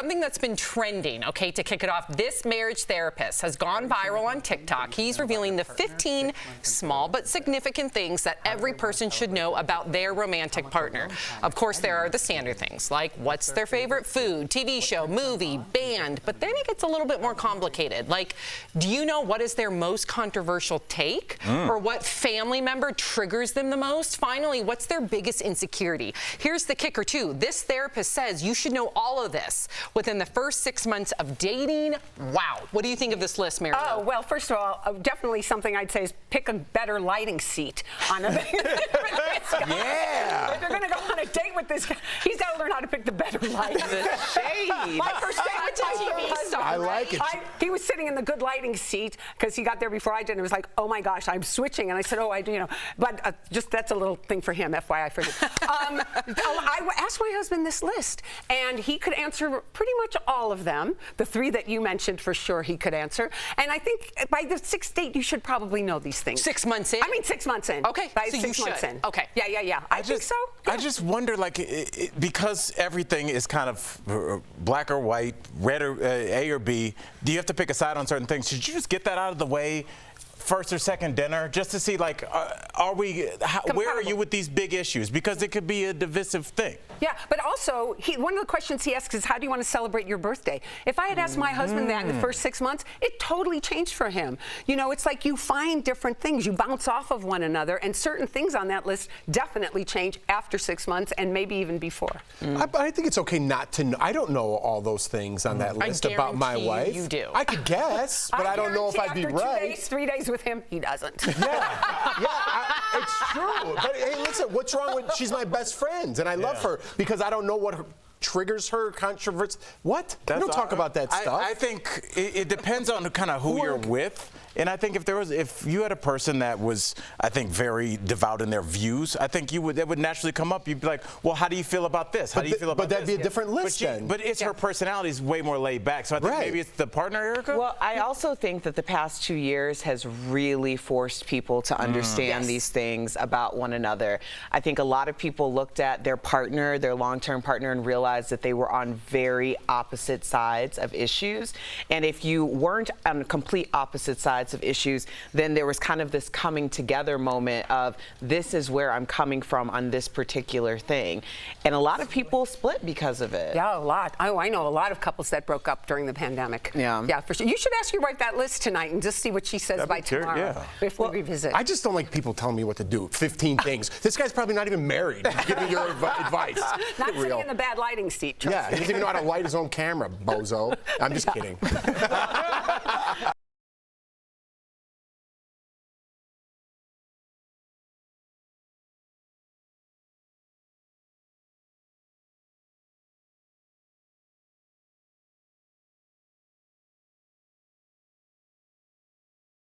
something that's been trending, okay, to kick it off. This marriage therapist has gone viral on TikTok. He's revealing the 15 small but significant things that every person should know about their romantic partner. Of course, there are the standard things, like what's their favorite food, TV show, movie, band, but then it gets a little bit more complicated. Like, do you know what is their most controversial take? Or what family member triggers them the most? Finally, what's their biggest insecurity? Here's the kicker, too. This therapist says you should know all of this within the first 6 months of dating. Wow. What do you think of this list, Mary? Oh, well, first of all, definitely something I'd say is pick a better lighting seat on a Yeah. If you're going to go on a date with this guy, he's got to learn how to pick the better lighting. The shade. My first date with my husband, I like it. He was sitting in the good lighting seat because he got there before I did, and it was like, oh my gosh, I'm switching. And I said, oh, I do, you know. But just that's a little thing for him, FYI for him. I asked my husband this list, and he could answer pretty much all of them. The 3 that you mentioned, for sure, he could answer. And I think by the 6th date, you should probably know these things. 6 months in? I mean, 6 months in. Okay, by so 6 you months should. in. Okay. Yeah. I think so. Yeah. I just wonder, like, because everything is kind of black or white, red or A or B, do you have to pick a side on certain things? Should you just get that out of the way first or second dinner, just to see, like, where are you with these big issues? Because it could be a divisive thing. Yeah, but also, one of the questions he asks is, how do you want to celebrate your birthday? If I had asked my husband that in the first 6 months, it totally changed for him. You know, it's like you find different things. You bounce off of one another, and certain things on that list definitely change after 6 months and maybe even before. I think it's okay not to know. I don't know all those things on that list about my wife. You do. I could guess, but I don't know if I'd be after right. 2 days, 3 days with him, he doesn't. It's true. But hey, listen, what's wrong with? She's my best friend, and I love her because I don't know what triggers her controversy. What? We don't talk about that stuff. I think it depends on kind of who you're with. And I think if you had a person that was, I think, very devout in their views, I think that would naturally come up. You'd be like, well, how do you feel about this? How do you feel about this? But that'd be a different list then. But her personality is way more laid back. So I think maybe it's the partner, Erica? Well, I also think that the past 2 years has really forced people to understand these things about one another. I think a lot of people looked at their partner, their long-term partner, and realized that they were on very opposite sides of issues. And if you weren't on complete opposite sides of issues, then there was kind of this coming together moment of, this is where I'm coming from on this particular thing. And a lot of people split because of it. Yeah, a lot. Oh, I know a lot of couples that broke up during the pandemic. Yeah, for sure. You should ask your wife that list tonight and just see what she says by tomorrow if we revisit. I just don't like people telling me what to do. 15 things. This guy's probably not even married. Give me your advice. Not sitting in the bad lighting seat. Yeah, he doesn't even know how to light his own camera, bozo. I'm just kidding.